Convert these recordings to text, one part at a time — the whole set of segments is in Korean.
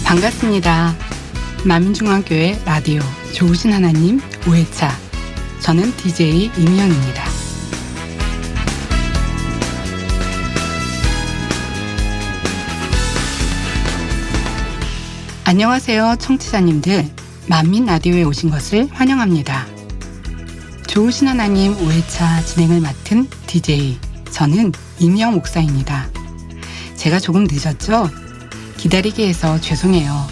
반갑습니다. 만민중앙교회 라디오 좋으신 하나님 5회차, 저는 DJ 임희영입니다. 안녕하세요, 청취자님들. 만민 라디오에 오신 것을 환영합니다. 좋으신 하나님 5회차 진행을 맡은 DJ, 저는 임희영 목사입니다. 제가 조금 늦었죠? 기다리게 해서 죄송해요.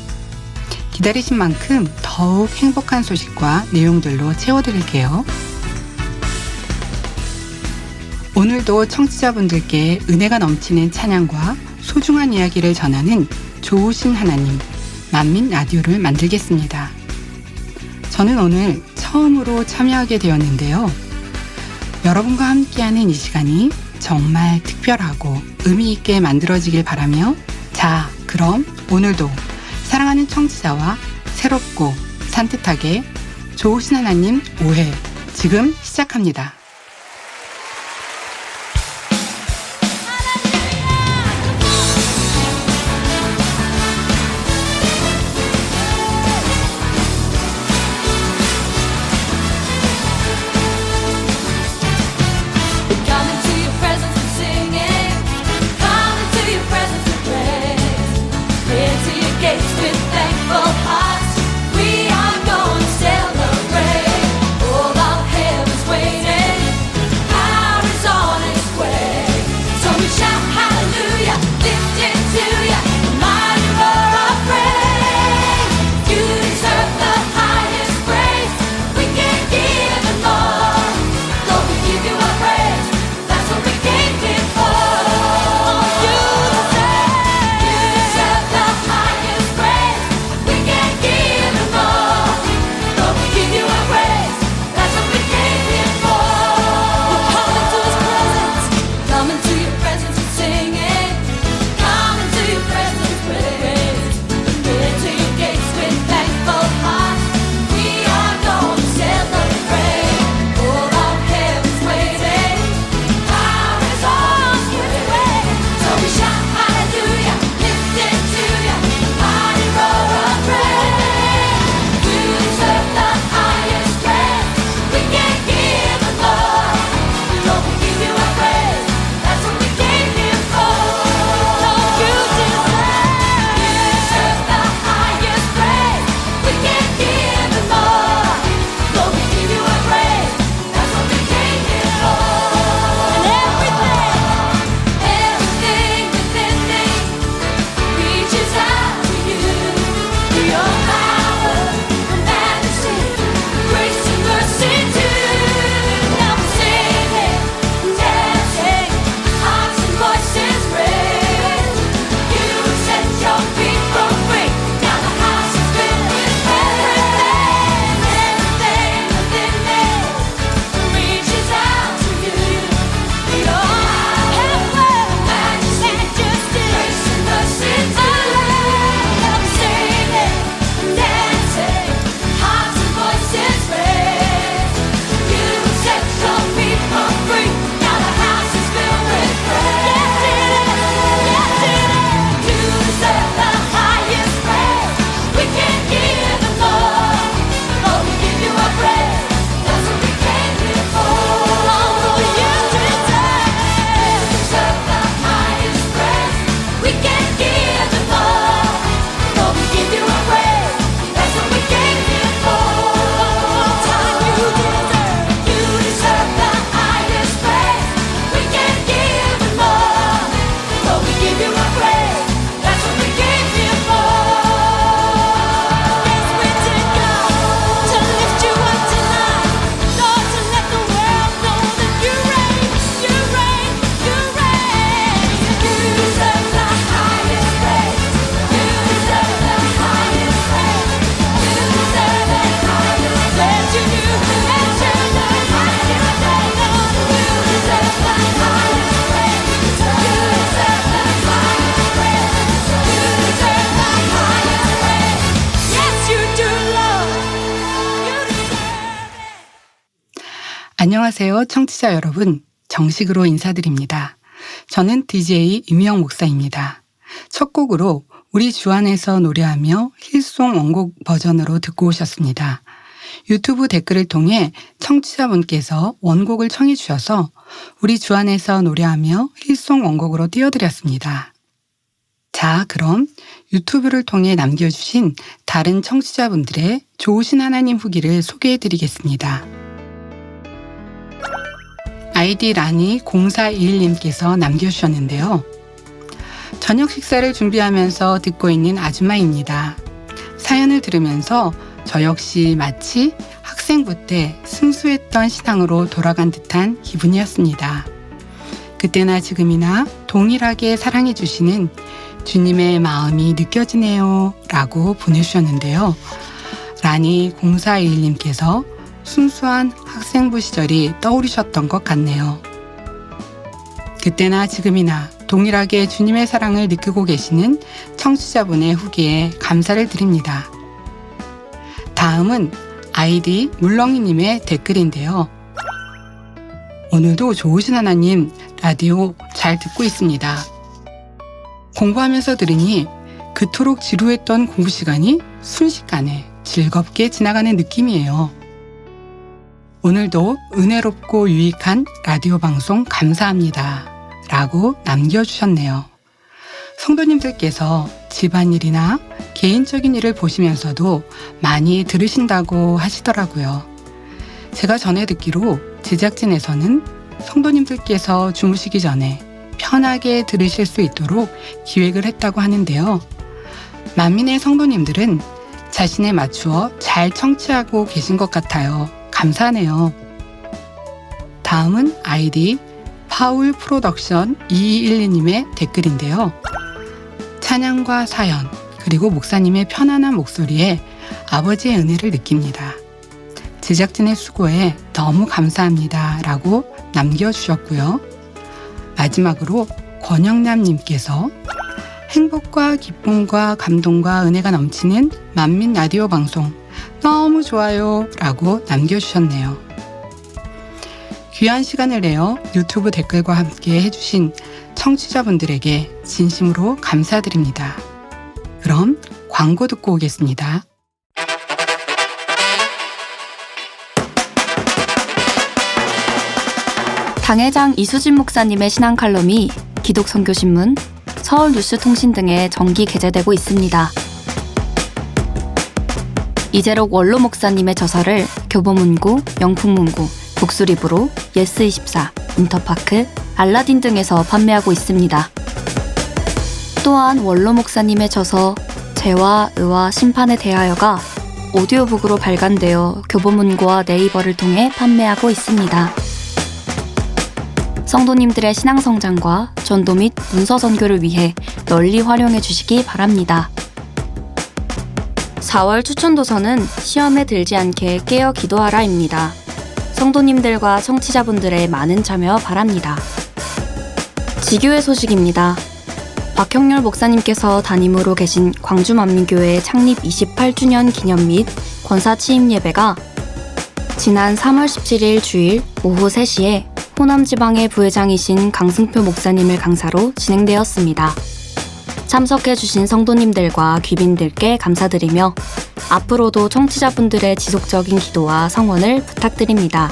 기다리신 만큼 더욱 행복한 소식과 내용들로 채워드릴게요. 오늘도 청취자분들께 은혜가 넘치는 찬양과 소중한 이야기를 전하는 좋으신 하나님, 만민 라디오를 만들겠습니다. 저는 오늘 처음으로 참여하게 되었는데요. 여러분과 함께하는 이 시간이 정말 특별하고 의미 있게 만들어지길 바라며, 자, 그럼 오늘도 사랑하는 청취자와 새롭고 산뜻하게 좋으신 하나님 5회 지금 시작합니다. Waiting. 안녕하세요, 청취자 여러분. 정식으로 인사드립니다. 저는 DJ 임희영 목사입니다. 첫 곡으로 우리 주 안에서 노래하며 힐송 원곡 버전으로 듣고 오셨습니다. 유튜브 댓글을 통해 청취자분께서 원곡을 청해 주셔서 우리 주 안에서 노래하며 힐송 원곡으로 띄워드렸습니다. 자, 그럼 유튜브를 통해 남겨주신 다른 청취자분들의 좋으신 하나님 후기를 소개해드리겠습니다. 아이디 라니 0421님께서 남겨주셨는데요. 저녁 식사를 준비하면서 듣고 있는 아줌마입니다. 사연을 들으면서 저 역시 마치 학생부 때 순수했던 신앙으로 돌아간 듯한 기분이었습니다. 그때나 지금이나 동일하게 사랑해 주시는 주님의 마음이 느껴지네요 라고 보내주셨는데요. 라니 0421님께서 순수한 학생부 시절이 떠오르셨던 것 같네요. 그때나 지금이나 동일하게 주님의 사랑을 느끼고 계시는 청취자분의 후기에 감사를 드립니다. 다음은 아이디 물렁이님의 댓글인데요. 오늘도 좋으신 하나님 라디오 잘 듣고 있습니다. 공부하면서 들으니 그토록 지루했던 공부 시간이 순식간에 즐겁게 지나가는 느낌이에요. 오늘도 은혜롭고 유익한 라디오 방송 감사합니다. 라고 남겨주셨네요. 성도님들께서 집안일이나 개인적인 일을 보시면서도 많이 들으신다고 하시더라고요. 제가 전에 듣기로 제작진에서는 성도님들께서 주무시기 전에 편하게 들으실 수 있도록 기획을 했다고 하는데요. 만민의 성도님들은 자신에 맞추어 잘 청취하고 계신 것 같아요. 감사하네요. 다음은 아이디 파울 프로덕션 2212님의 댓글인데요. 찬양과 사연, 그리고 목사님의 편안한 목소리에 아버지의 은혜를 느낍니다. 제작진의 수고에 너무 감사합니다. 라고 남겨주셨고요. 마지막으로 권영남님께서 행복과 기쁨과 감동과 은혜가 넘치는 만민 라디오 방송 너무 좋아요 라고 남겨주셨네요. 귀한 시간을 내어 유튜브 댓글과 함께 해주신 청취자분들에게 진심으로 감사드립니다. 그럼 광고 듣고 오겠습니다. 당회장 이수진 목사님의 신앙 칼럼이 기독선교신문, 서울뉴스통신 등에 정기 게재되고 있습니다. 이재록 원로 목사님의 저서를 교보문고, 영풍문고, 북수리브로, 예스24, 인터파크, 알라딘 등에서 판매하고 있습니다. 또한 원로 목사님의 저서 죄와 의와 심판에 대하여가 오디오북으로 발간되어 교보문고와 네이버를 통해 판매하고 있습니다. 성도님들의 신앙 성장과 전도 및 문서 선교를 위해 널리 활용해 주시기 바랍니다. 4월 추천도서는 시험에 들지 않게 깨어 기도하라입니다. 성도님들과 청취자분들의 많은 참여 바랍니다. 지교회 소식입니다. 박형렬 목사님께서 담임으로 계신 광주만민교회 창립 28주년 기념 및 권사 취임 예배가 지난 3월 17일 주일 오후 3시에 호남지방의 부회장이신 강승표 목사님을 강사로 진행되었습니다. 참석해주신 성도님들과 귀빈들께 감사드리며 앞으로도 청취자분들의 지속적인 기도와 성원을 부탁드립니다.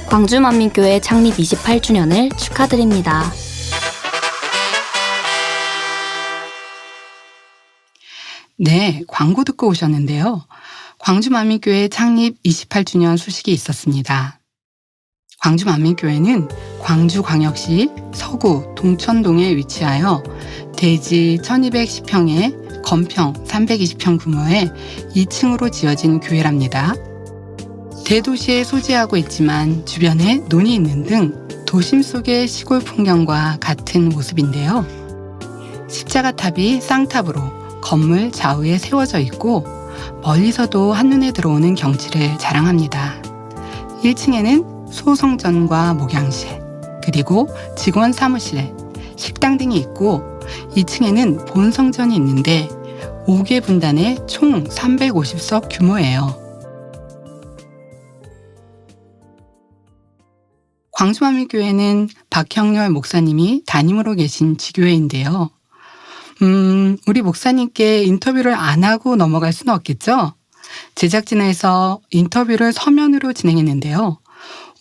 광주만민교회 창립 28주년을 축하드립니다. 네, 광고 듣고 오셨는데요. 광주만민교회 창립 28주년 소식이 있었습니다. 광주만민교회는 광주광역시 서구 동천동에 위치하여 대지 1210평에 건평 320평 규모의 2층으로 지어진 교회랍니다. 대도시에 소재하고 있지만 주변에 논이 있는 등 도심 속의 시골 풍경과 같은 모습인데요. 십자가탑이 쌍탑으로 건물 좌우에 세워져 있고 멀리서도 한눈에 들어오는 경치를 자랑합니다. 1층에는 소성전과 목양실, 그리고 직원 사무실, 식당 등이 있고 2층에는 본성전이 있는데 5개 분단에 총 350석 규모예요. 광주만민교회는 박형렬 목사님이 담임으로 계신 지교회인데요. 우리 목사님께 인터뷰를 안 하고 넘어갈 수는 없겠죠? 제작진에서 인터뷰를 서면으로 진행했는데요.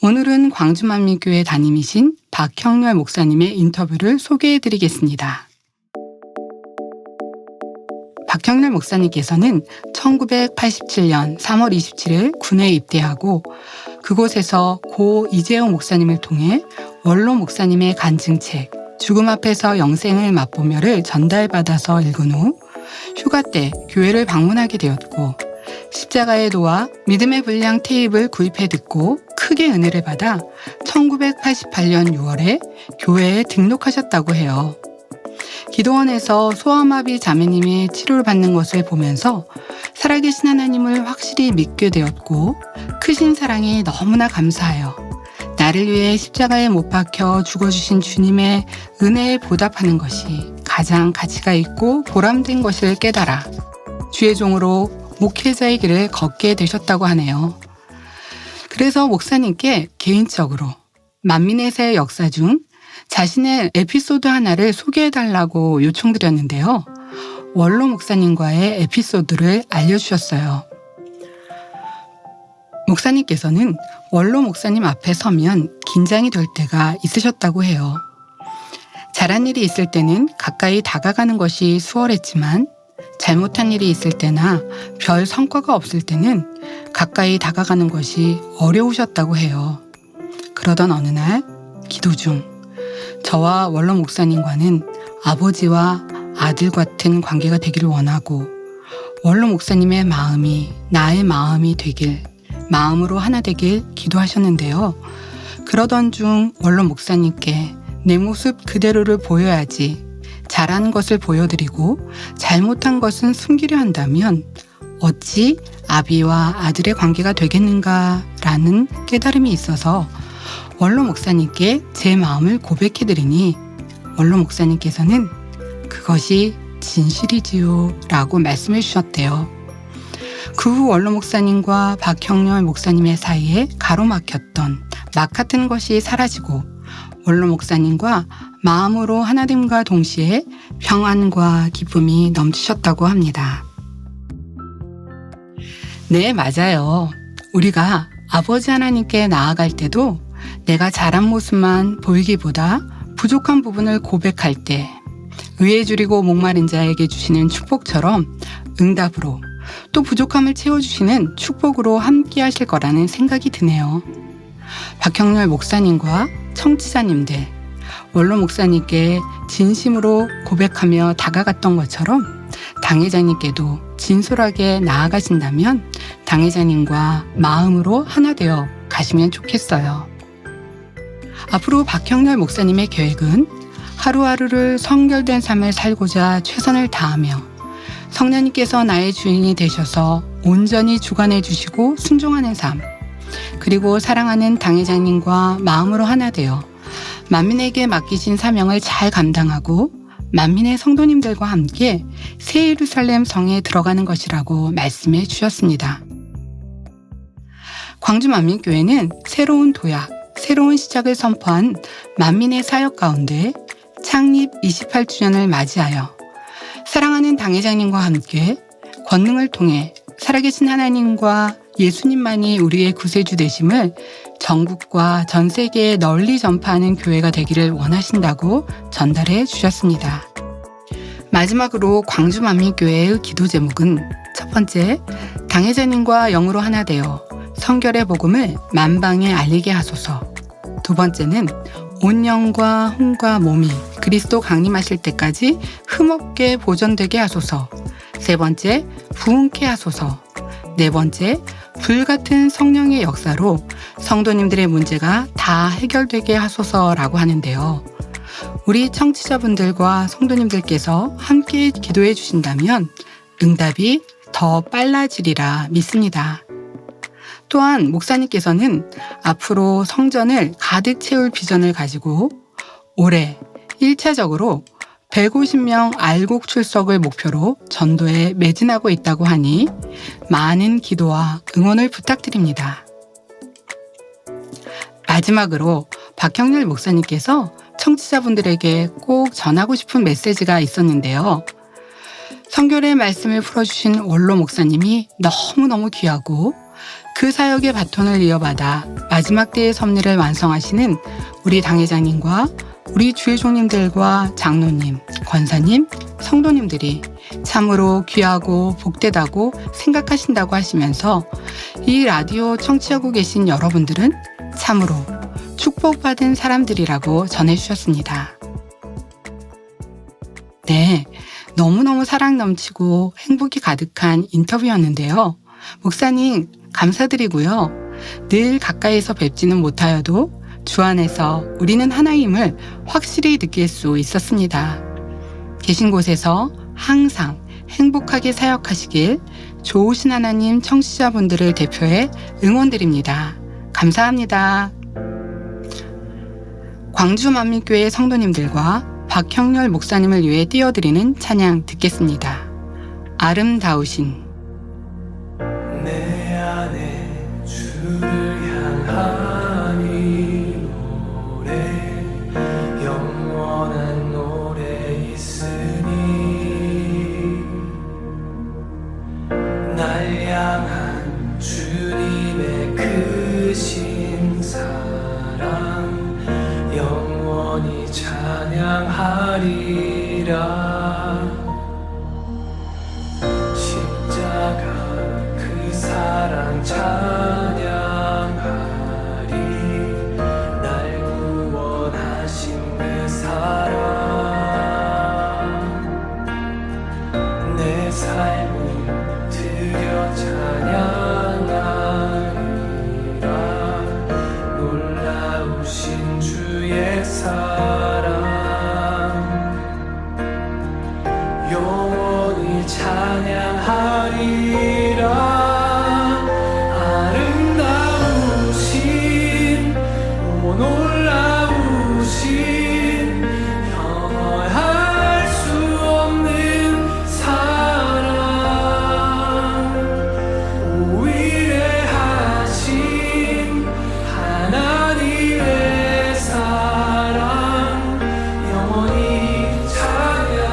오늘은 광주만민교회 담임이신 박형렬 목사님의 인터뷰를 소개해드리겠습니다. 박형렬 목사님께서는 1987년 3월 27일 군에 입대하고 그곳에서 고 이재용 목사님을 통해 원로 목사님의 간증책 죽음 앞에서 영생을 맛보며를 전달받아서 읽은 후 휴가 때 교회를 방문하게 되었고 십자가에 놓아 믿음의 분량 테이프를 구입해 듣고 크게 은혜를 받아 1988년 6월에 교회에 등록하셨다고 해요. 기도원에서 소아마비 자매님의 치료를 받는 것을 보면서 살아계신 하나님을 확실히 믿게 되었고 크신 사랑이 너무나 감사하여 나를 위해 십자가에 못 박혀 죽어주신 주님의 은혜에 보답하는 것이 가장 가치가 있고 보람된 것을 깨달아 주의 종으로 목회자의 길을 걷게 되셨다고 하네요. 그래서 목사님께 개인적으로 만민의사의 역사 중 자신의 에피소드 하나를 소개해달라고 요청드렸는데요. 원로 목사님과의 에피소드를 알려주셨어요. 목사님께서는 원로 목사님 앞에 서면 긴장이 될 때가 있으셨다고 해요. 잘한 일이 있을 때는 가까이 다가가는 것이 수월했지만 잘못한 일이 있을 때나 별 성과가 없을 때는 가까이 다가가는 것이 어려우셨다고 해요. 그러던 어느 날 기도 중 저와 원로 목사님과는 아버지와 아들 같은 관계가 되기를 원하고 원로 목사님의 마음이 나의 마음이 되길 마음으로 하나 되길 기도하셨는데요. 그러던 중 원로 목사님께 내 모습 그대로를 보여야지 잘한 것을 보여드리고 잘못한 것은 숨기려 한다면 어찌 아비와 아들의 관계가 되겠는가라는 깨달음이 있어서 원로 목사님께 제 마음을 고백해드리니 원로 목사님께서는 그것이 진실이지요 라고 말씀해 주셨대요. 그 후 원로 목사님과 박형렬 목사님의 사이에 가로막혔던 막 같은 것이 사라지고 원로 목사님과 마음으로 하나됨과 동시에 평안과 기쁨이 넘치셨다고 합니다. 네, 맞아요. 우리가 아버지 하나님께 나아갈 때도 내가 잘한 모습만 보이기보다 부족한 부분을 고백할 때 의에 줄이고 목마른 자에게 주시는 축복처럼 응답으로 또 부족함을 채워주시는 축복으로 함께 하실 거라는 생각이 드네요. 박형렬 목사님과 청취자님들, 원로 목사님께 진심으로 고백하며 다가갔던 것처럼 당회자님께도 진솔하게 나아가신다면 당회자님과 마음으로 하나 되어 가시면 좋겠어요. 앞으로 박형렬 목사님의 계획은 하루하루를 성결된 삶을 살고자 최선을 다하며 성령님께서 나의 주인이 되셔서 온전히 주관해 주시고 순종하는 삶, 그리고 사랑하는 당회장님과 마음으로 하나 되어 만민에게 맡기신 사명을 잘 감당하고 만민의 성도님들과 함께 새 예루살렘 성에 들어가는 것이라고 말씀해 주셨습니다. 광주만민교회는 새로운 도약, 새로운 시작을 선포한 만민의 사역 가운데 창립 28주년을 맞이하여 사랑하는 당회장님과 함께 권능을 통해 살아계신 하나님과 예수님만이 우리의 구세주 되심을 전국과 전 세계에 널리 전파하는 교회가 되기를 원하신다고 전달해 주셨습니다. 마지막으로 광주만민교회의 기도 제목은 첫 번째, 당회자님과 영으로 하나 되어 성결의 복음을 만방에 알리게 하소서. 두 번째는 온 영과 혼과 몸이 그리스도 강림하실 때까지 흠없게 보존되게 하소서. 세 번째, 부흥케 하소서. 네 번째, 불같은 성령의 역사로 성도님들의 문제가 다 해결되게 하소서라고 하는데요. 우리 청취자분들과 성도님들께서 함께 기도해 주신다면 응답이 더 빨라지리라 믿습니다. 또한 목사님께서는 앞으로 성전을 가득 채울 비전을 가지고 올해 1차적으로 150명 알곡 출석을 목표로 전도에 매진하고 있다고 하니 많은 기도와 응원을 부탁드립니다. 마지막으로 박형렬 목사님께서 청취자분들에게 꼭 전하고 싶은 메시지가 있었는데요. 선교의 말씀을 풀어주신 원로 목사님이 너무너무 귀하고 그 사역의 바톤을 이어받아 마지막 때의 섭리를 완성하시는 우리 당회장님과 우리 주의 종님들과 장로님, 권사님, 성도님들이 참으로 귀하고 복되다고 생각하신다고 하시면서 이 라디오 청취하고 계신 여러분들은 참으로 축복받은 사람들이라고 전해주셨습니다. 네, 너무너무 사랑 넘치고 행복이 가득한 인터뷰였는데요. 목사님 감사드리고요. 늘 가까이서 뵙지는 못하여도 주 안에서 우리는 하나임을 확실히 느낄 수 있었습니다. 계신 곳에서 항상 행복하게 사역하시길 좋으신 하나님 청취자분들을 대표해 응원드립니다. 감사합니다. 광주만민교회 성도님들과 박형렬 목사님을 위해 띄워드리는 찬양 듣겠습니다. 아름다우신. 내 안에 주를 향한 이 노래 영원한 노래 있으니 날 향한 주님의 크신 사랑 영원히 찬양하리라. 십자가 그 사랑 찬양하리. 날 구원하신 그 사랑 내 삶을 드려 찬양하리라. 놀라우신 주의 사랑 영원히 찬양하리라. 아름다우신 오 놀라우신 영원할 수 없는 사랑 오 위대하신 하나님의 사랑 영원히 찬양하리.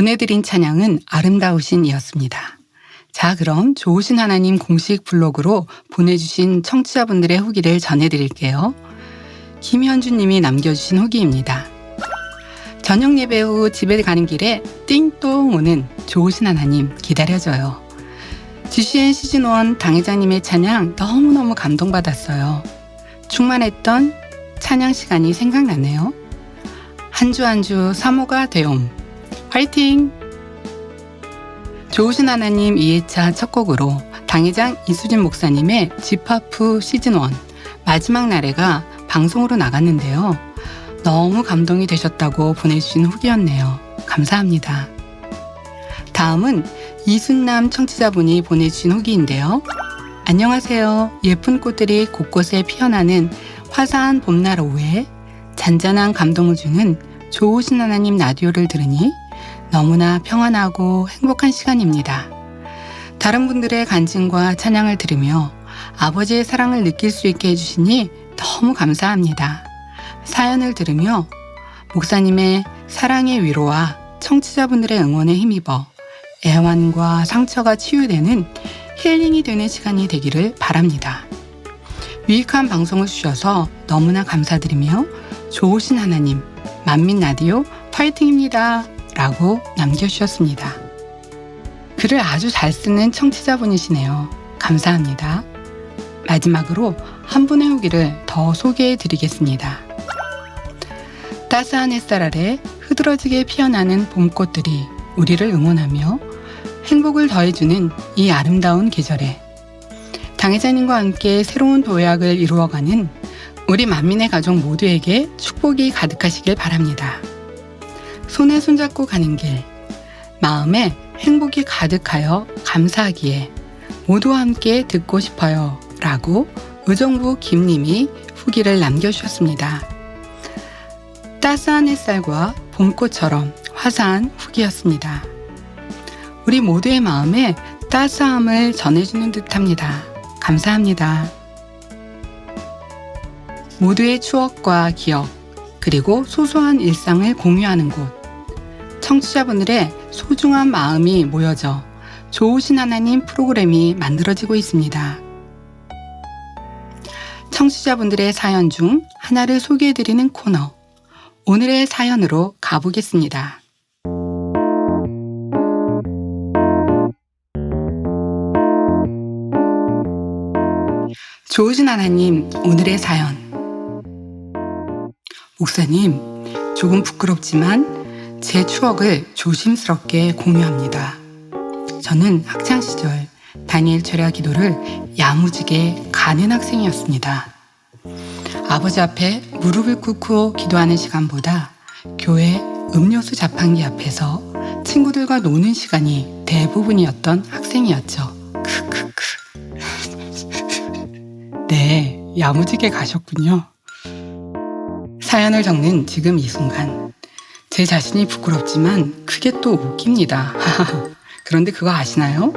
보내드린 찬양은 아름다우신 이었습니다. 자, 그럼 좋으신 하나님 공식 블로그로 보내주신 청취자분들의 후기를 전해드릴게요. 김현주 님이 남겨주신 후기입니다. 저녁 예배 후 집에 가는 길에 띵동 오는 좋으신 하나님 기다려줘요. GCN 시즌1 당회장님의 찬양 너무너무 감동받았어요. 충만했던 찬양 시간이 생각나네요. 한 주 한 주 사모가 되옴. 화이팅! 좋으신 하나님 2회차 첫 곡으로 당회장 이수진 목사님의 집합후 시즌1 마지막 날에가 방송으로 나갔는데요. 너무 감동이 되셨다고 보내주신 후기였네요. 감사합니다. 다음은 이순남 청취자분이 보내주신 후기인데요. 안녕하세요. 예쁜 꽃들이 곳곳에 피어나는 화사한 봄날 오후에 잔잔한 감동을 주는 좋으신 하나님 라디오를 들으니 너무나 평안하고 행복한 시간입니다. 다른 분들의 간증과 찬양을 들으며 아버지의 사랑을 느낄 수 있게 해주시니 너무 감사합니다. 사연을 들으며 목사님의 사랑의 위로와 청취자분들의 응원에 힘입어 애환과 상처가 치유되는 힐링이 되는 시간이 되기를 바랍니다. 유익한 방송을 주셔서 너무나 감사드리며 좋으신 하나님, 만민 라디오 파이팅입니다. 라고 남겨주셨습니다. 글을 아주 잘 쓰는 청취자분이시네요. 감사합니다. 마지막으로 한 분의 후기를 더 소개해 드리겠습니다. 따스한 햇살 아래 흐드러지게 피어나는 봄꽃들이 우리를 응원하며 행복을 더해주는 이 아름다운 계절에 당회자님과 함께 새로운 도약을 이루어가는 우리 만민의 가족 모두에게 축복이 가득하시길 바랍니다. 손에 손잡고 가는 길, 마음에 행복이 가득하여 감사하기에 모두와 함께 듣고 싶어요 라고 의정부 김님이 후기를 남겨주셨습니다. 따스한 햇살과 봄꽃처럼 화사한 후기였습니다. 우리 모두의 마음에 따스함을 전해주는 듯합니다. 감사합니다. 모두의 추억과 기억, 그리고 소소한 일상을 공유하는 곳, 청취자분들의 소중한 마음이 모여져 좋으신 하나님 프로그램이 만들어지고 있습니다. 청취자분들의 사연 중 하나를 소개해드리는 코너, 오늘의 사연으로 가보겠습니다. 좋으신 하나님, 오늘의 사연. 목사님, 조금 부끄럽지만 제 추억을 조심스럽게 공유합니다. 저는 학창시절 다니엘 철야 기도를 야무지게 가는 학생이었습니다. 아버지 앞에 무릎을 꿇고 기도하는 시간보다 교회 음료수 자판기 앞에서 친구들과 노는 시간이 대부분이었던 학생이었죠. 크크크. 네, 야무지게 가셨군요. 사연을 적는 지금 이 순간 제 자신이 부끄럽지만 그게 또 웃깁니다. 그런데 그거 아시나요?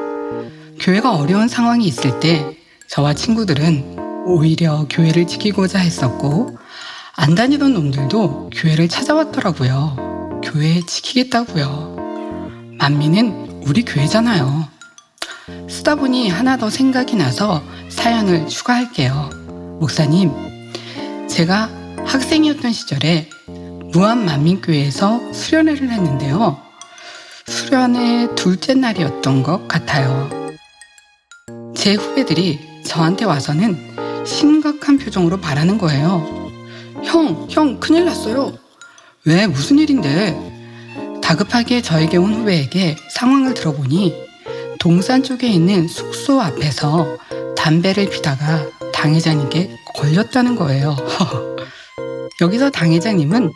교회가 어려운 상황이 있을 때 저와 친구들은 오히려 교회를 지키고자 했었고 안 다니던 놈들도 교회를 찾아왔더라고요. 교회 지키겠다고요. 만민은 우리 교회잖아요. 쓰다 보니 하나 더 생각이 나서 사연을 추가할게요. 목사님, 제가 학생이었던 시절에 무한만민교회에서 수련회를 했는데요. 수련회 둘째 날이었던 것 같아요. 제 후배들이 저한테 와서는 심각한 표정으로 말하는 거예요. 형, 큰일 났어요. 왜, 무슨 일인데? 다급하게 저에게 온 후배에게 상황을 들어보니 동산 쪽에 있는 숙소 앞에서 담배를 피다가 당회장님께 걸렸다는 거예요. 여기서 당회장님은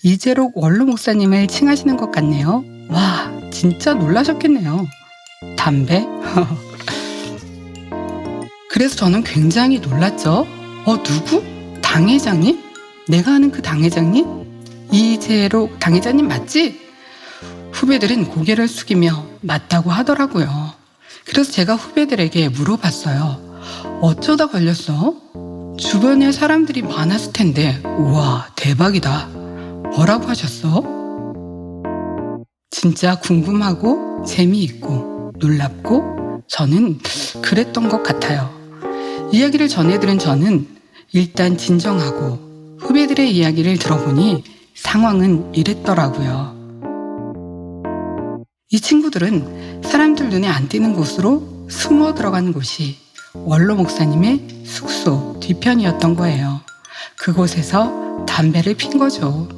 이재록 원로 목사님을 칭하시는 것 같네요. 와, 진짜 놀라셨겠네요. 담배? 그래서 저는 굉장히 놀랐죠. 누구? 당회장님? 내가 아는 그 당회장님? 이재록 당회장님 맞지? 후배들은 고개를 숙이며 맞다고 하더라고요. 그래서 제가 후배들에게 물어봤어요. 어쩌다 걸렸어? 주변에 사람들이 많았을 텐데. 우와, 대박이다. 뭐라고 하셨어? 진짜 궁금하고 재미있고 놀랍고 저는 그랬던 것 같아요. 이야기를 전해들은 저는 일단 진정하고 후배들의 이야기를 들어보니 상황은 이랬더라고요. 이 친구들은 사람들 눈에 안 띄는 곳으로 숨어 들어간 곳이 원로 목사님의 숙소 뒤편이었던 거예요. 그곳에서 담배를 핀 거죠.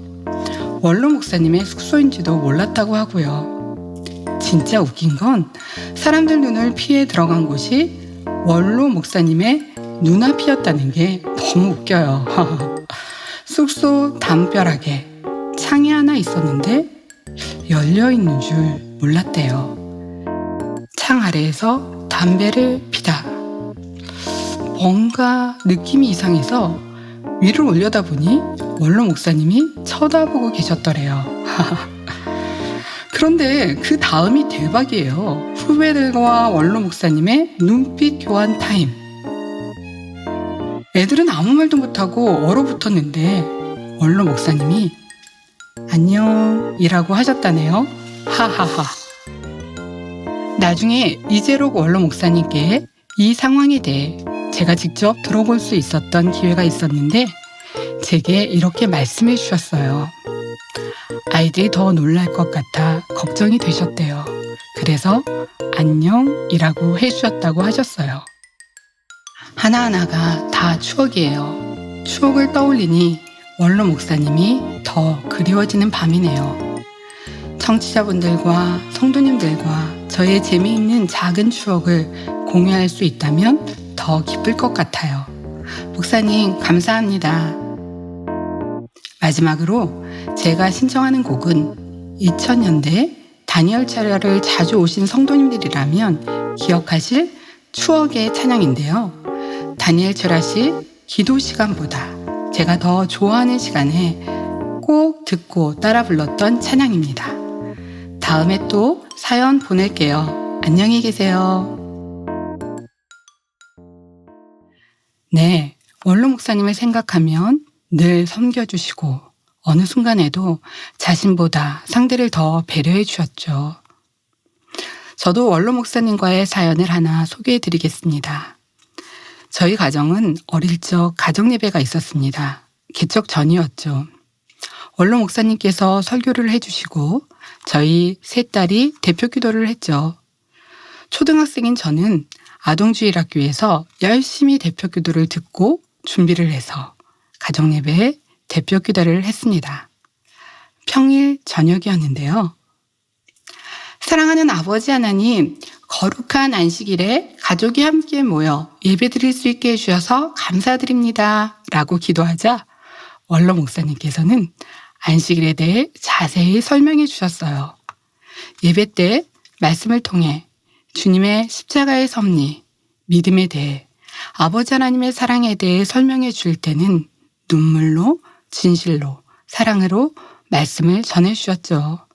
원로 목사님의 숙소인지도 몰랐다고 하고요. 진짜 웃긴 건 사람들 눈을 피해 들어간 곳이 원로 목사님의 눈앞이었다는 게 너무 웃겨요. 숙소 담벼락에 창이 하나 있었는데 열려있는 줄 몰랐대요. 창 아래에서 담배를 피다. 뭔가 느낌이 이상해서 위를 올려다보니 원로 목사님이 쳐다보고 계셨더래요. 그런데 그 다음이 대박이에요. 후배들과 원로 목사님의 눈빛 교환 타임. 애들은 아무 말도 못하고 얼어붙었는데 원로 목사님이 안녕이라고 하셨다네요. 하하하. 나중에 이재록 원로 목사님께 이 상황에 대해 제가 직접 들어볼 수 있었던 기회가 있었는데 제게 이렇게 말씀해 주셨어요. 아이들이 더 놀랄 것 같아 걱정이 되셨대요. 그래서 안녕이라고 해주셨다고 하셨어요. 하나하나가 다 추억이에요. 추억을 떠올리니 원로 목사님이 더 그리워지는 밤이네요. 청취자분들과 성도님들과 저의 재미있는 작은 추억을 공유할 수 있다면 더 기쁠 것 같아요. 목사님 감사합니다. 마지막으로 제가 신청하는 곡은 2000년대 다니엘 철야를 자주 오신 성도님들이라면 기억하실 추억의 찬양인데요. 다니엘 철야 씨 기도 시간보다 제가 더 좋아하는 시간에 꼭 듣고 따라 불렀던 찬양입니다. 다음에 또 사연 보낼게요. 안녕히 계세요. 네, 원로 목사님을 생각하면 늘 섬겨주시고 어느 순간에도 자신보다 상대를 더 배려해 주셨죠. 저도 원로 목사님과의 사연을 하나 소개해 드리겠습니다. 저희 가정은 어릴 적 가정 예배가 있었습니다. 개척 전이었죠. 원로 목사님께서 설교를 해주시고 저희 세 딸이 대표 기도를 했죠. 초등학생인 저는 아동주일학교에서 열심히 대표 기도를 듣고 준비를 해서 가정 예배에 대표 기도를 했습니다. 평일 저녁이었는데요. 사랑하는 아버지 하나님, 거룩한 안식일에 가족이 함께 모여 예배드릴 수 있게 해주셔서 감사드립니다. 라고 기도하자 원로 목사님께서는 안식일에 대해 자세히 설명해 주셨어요. 예배 때 말씀을 통해 주님의 십자가의 섭리, 믿음에 대해 아버지 하나님의 사랑에 대해 설명해 줄 때는 눈물로, 진실로, 사랑으로 말씀을 전해 주셨죠.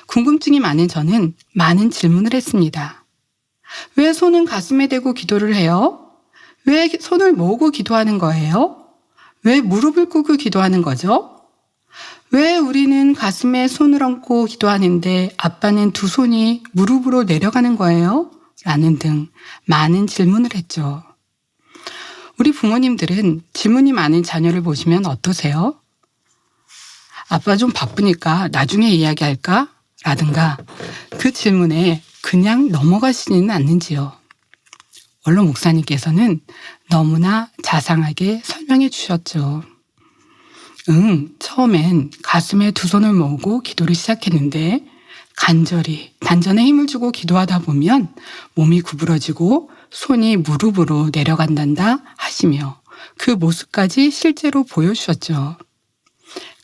궁금증이 많은 저는 많은 질문을 했습니다. 왜 손은 가슴에 대고 기도를 해요? 왜 손을 모으고 기도하는 거예요? 왜 무릎을 꿇고 기도하는 거죠? 왜 우리는 가슴에 손을 얹고 기도하는데 아빠는 두 손이 무릎으로 내려가는 거예요? 라는 등 많은 질문을 했죠. 우리 부모님들은 질문이 많은 자녀를 보시면 어떠세요? 아빠 좀 바쁘니까 나중에 이야기할까? 라든가 그 질문에 그냥 넘어가시지는 않는지요. 원로 목사님께서는 너무나 자상하게 설명해 주셨죠. 처음엔 가슴에 두 손을 모으고 기도를 시작했는데 간절히 단전에 힘을 주고 기도하다 보면 몸이 구부러지고 손이 무릎으로 내려간단다 하시며 그 모습까지 실제로 보여주셨죠.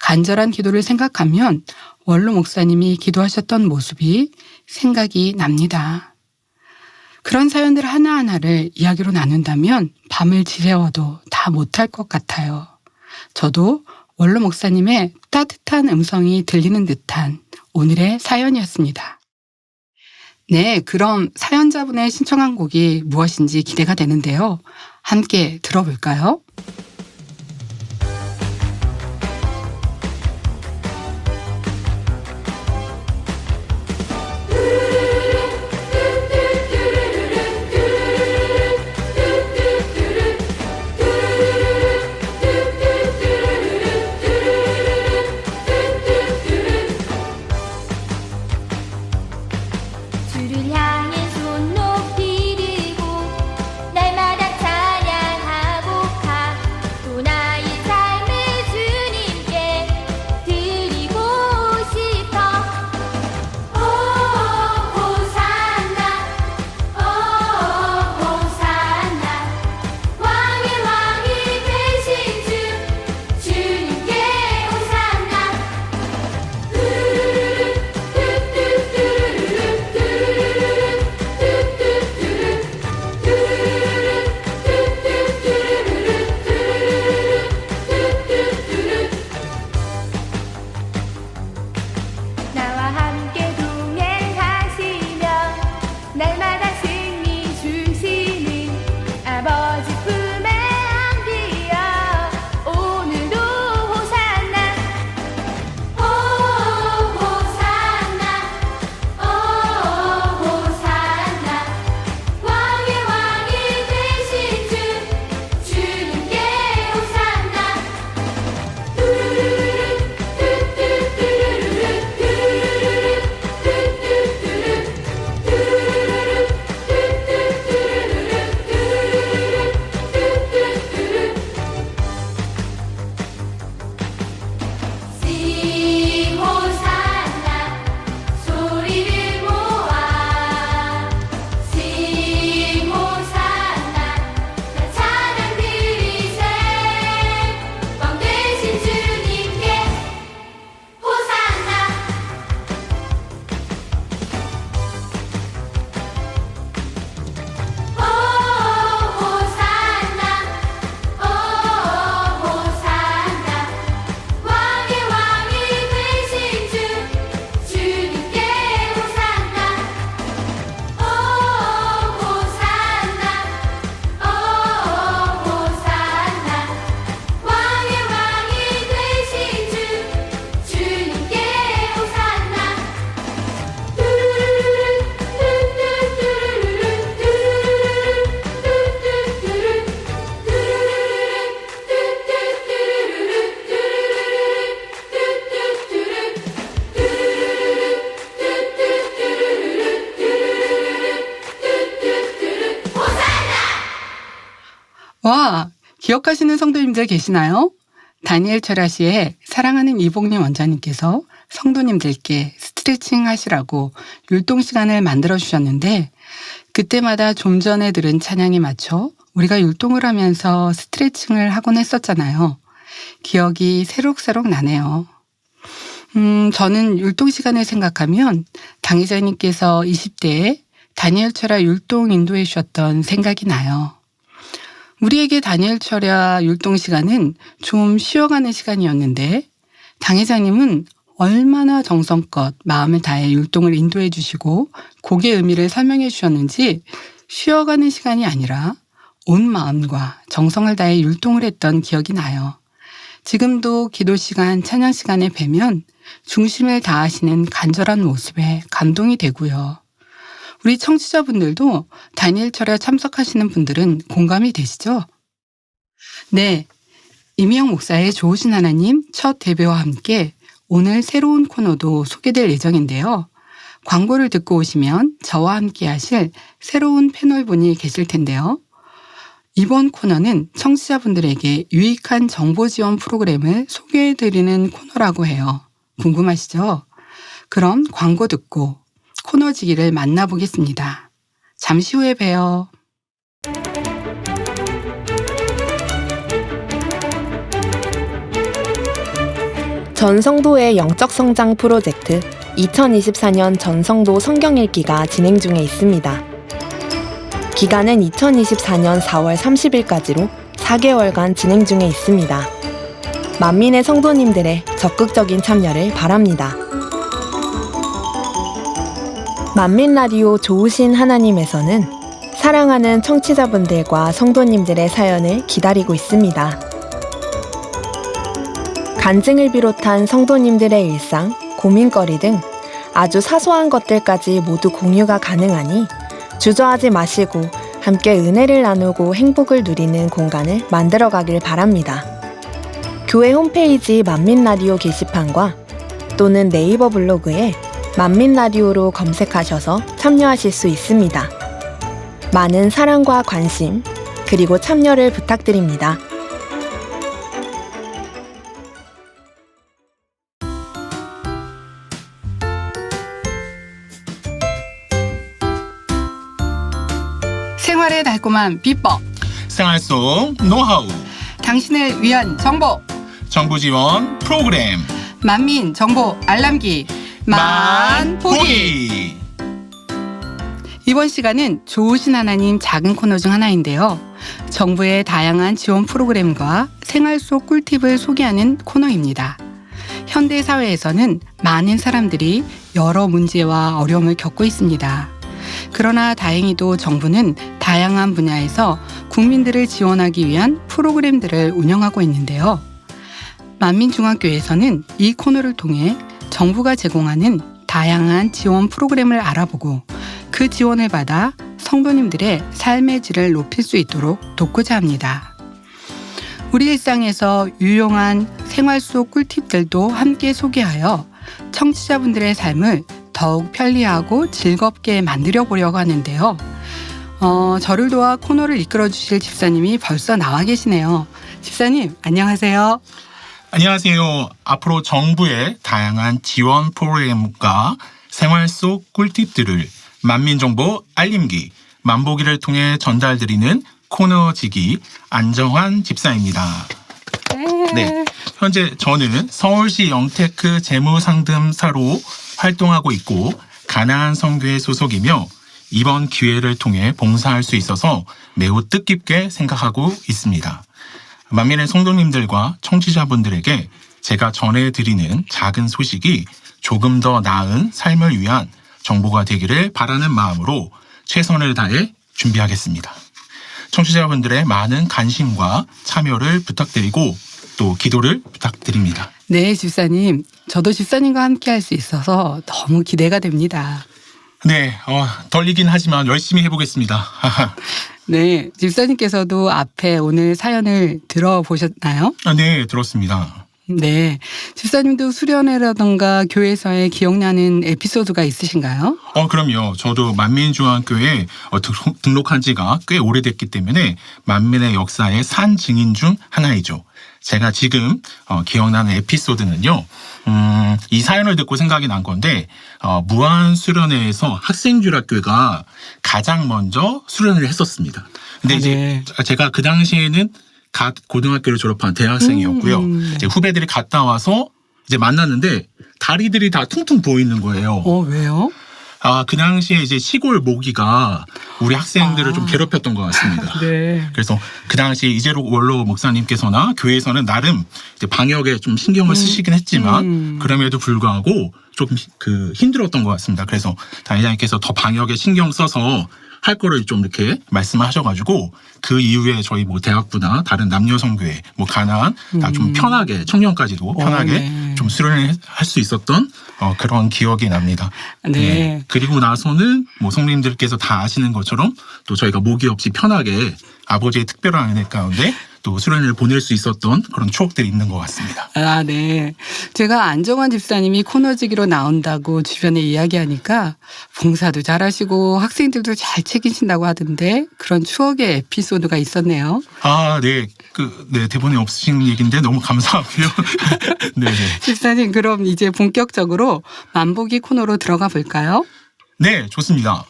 간절한 기도를 생각하면 원로 목사님이 기도하셨던 모습이 생각이 납니다. 그런 사연들 하나하나를 이야기로 나눈다면 밤을 지새워도 다 못할 것 같아요. 저도 원로 목사님의 따뜻한 음성이 들리는 듯한 오늘의 사연이었습니다. 네, 그럼 사연자분의 신청한 곡이 무엇인지 기대가 되는데요. 함께 들어볼까요? 와, 기억하시는 성도님들 계시나요? 다니엘 철야 시에 사랑하는 이복림 원장님께서 성도님들께 스트레칭 하시라고 율동 시간을 만들어 주셨는데 그때마다 좀 전에 들은 찬양에 맞춰 우리가 율동을 하면서 스트레칭을 하곤 했었잖아요. 기억이 새록새록 나네요. 저는 율동 시간을 생각하면 당회장님께서 20대에 다니엘 철야 율동 인도해 주셨던 생각이 나요. 우리에게 다니엘 철야 율동 시간은 좀 쉬어가는 시간이었는데 당회장님은 얼마나 정성껏 마음을 다해 율동을 인도해 주시고 곡의 의미를 설명해 주셨는지 쉬어가는 시간이 아니라 온 마음과 정성을 다해 율동을 했던 기억이 나요. 지금도 기도 시간, 찬양 시간에 뵈면 중심을 다하시는 간절한 모습에 감동이 되고요. 우리 청취자분들도 다니엘 철야 참석하시는 분들은 공감이 되시죠? 네, 이미영 목사의 좋으신 하나님 첫 예배와 함께 오늘 새로운 코너도 소개될 예정인데요. 광고를 듣고 오시면 저와 함께 하실 새로운 패널분이 계실 텐데요. 이번 코너는 청취자분들에게 유익한 정보 지원 프로그램을 소개해드리는 코너라고 해요. 궁금하시죠? 그럼 광고 듣고 코너지기를 만나보겠습니다. 잠시 후에 봬요. 전성도의 영적 성장 프로젝트 2024년 전성도 성경 읽기가 진행 중에 있습니다. 기간은 2024년 4월 30일까지로 4개월간 진행 중에 있습니다. 만민의 성도님들의 적극적인 참여를 바랍니다. 만민라디오 좋으신 하나님에서는 사랑하는 청취자분들과 성도님들의 사연을 기다리고 있습니다. 간증을 비롯한 성도님들의 일상, 고민거리 등 아주 사소한 것들까지 모두 공유가 가능하니 주저하지 마시고 함께 은혜를 나누고 행복을 누리는 공간을 만들어가길 바랍니다. 교회 홈페이지 만민라디오 게시판과 또는 네이버 블로그에 만민라디오로 검색하셔서 참여하실 수 있습니다. 많은 사랑과 관심, 그리고 참여를 부탁드립니다. 생활의 달콤한 비법, 생활 속 노하우, 당신을 위한 정보, 정부 지원 프로그램 만민 정보 알람기 만보기. 이번 시간은 좋으신 하나님 작은 코너 중 하나인데요. 정부의 다양한 지원 프로그램과 생활 속 꿀팁을 소개하는 코너입니다. 현대 사회에서는 많은 사람들이 여러 문제와 어려움을 겪고 있습니다. 그러나 다행히도 정부는 다양한 분야에서 국민들을 지원하기 위한 프로그램들을 운영하고 있는데요. 만민중앙교회에서는 이 코너를 통해 정부가 제공하는 다양한 지원 프로그램을 알아보고 그 지원을 받아 성도님들의 삶의 질을 높일 수 있도록 돕고자 합니다. 우리 일상에서 유용한 생활 속 꿀팁들도 함께 소개하여 청취자분들의 삶을 더욱 편리하고 즐겁게 만들어 보려고 하는데요. 저를 도와 코너를 이끌어 주실 집사님이 벌써 나와 계시네요. 집사님, 안녕하세요. 안녕하세요. 앞으로 정부의 다양한 지원 프로그램과 생활 속 꿀팁들을 만민정보 알림기, 만보기를 통해 전달드리는 코너지기 안정환 집사입니다. 네, 현재 저는 서울시 영테크 재무상담사로 활동하고 있고 가나안 선교회 소속이며 이번 기회를 통해 봉사할 수 있어서 매우 뜻깊게 생각하고 있습니다. 만민의 성도님들과 청취자분들에게 제가 전해드리는 작은 소식이 조금 더 나은 삶을 위한 정보가 되기를 바라는 마음으로 최선을 다해 준비하겠습니다. 청취자분들의 많은 관심과 참여를 부탁드리고 또 기도를 부탁드립니다. 네, 집사님. 저도 집사님과 함께 할 수 있어서 너무 기대가 됩니다. 네, 떨리긴 하지만 열심히 해보겠습니다. 네, 집사님께서도 앞에 오늘 사연을 들어보셨나요? 네, 들었습니다. 네. 집사님도 수련회라던가 교회에서의 기억나는 에피소드가 있으신가요? 그럼요. 저도 만민중앙교회에 등록한 지가 꽤 오래됐기 때문에 만민의 역사의 산 증인 중 하나이죠. 제가 지금 기억나는 에피소드는요. 이 사연을 듣고 생각이 난 건데 무한수련회에서 학생주일학교가 가장 먼저 수련회를 했었습니다. 근데 이제 제가 그 당시에는 각 고등학교를 졸업한 대학생이었고요. 이제 후배들이 갔다 와서 이제 만났는데 다리들이 다 퉁퉁 부어있는 거예요. 왜요? 그 당시에 이제 시골 모기가 우리 학생들을 좀 괴롭혔던 것 같습니다. 네. 그래서 그 당시 이재록 원로 목사님께서나 교회에서는 나름 이제 방역에 좀 신경을 쓰시긴 했지만 그럼에도 불구하고 좀 힘들었던 것 같습니다. 그래서 단회장님께서 더 방역에 신경 써서 할 거를 좀 이렇게 말씀을 하셔가지고 그 이후에 저희 뭐 대학부나 다른 남녀 성교회 뭐 가난 다 좀 편하게 청년까지도 편하게 네. 좀 수련을 할 수 있었던 그런 기억이 납니다. 네. 그리고 나서는 뭐 성님들께서 다 아시는 것처럼 또 저희가 모기 없이 편하게 아버지의 특별한 은혜 가운데 또 수련을 보낼 수 있었던 그런 추억들이 있는 것 같습니다. 네. 제가 안정환 집사님이 코너지기로 나온다고 주변에 이야기하니까 봉사도 잘하시고 학생들도 잘 책임진다고 하던데 그런 추억의 에피소드가 있었네요. 네. 대본에 없으신 얘기인데 너무 감사하고요. 네. 집사님, 그럼 이제 본격적으로 만보기 코너로 들어가 볼까요? 네, 좋습니다.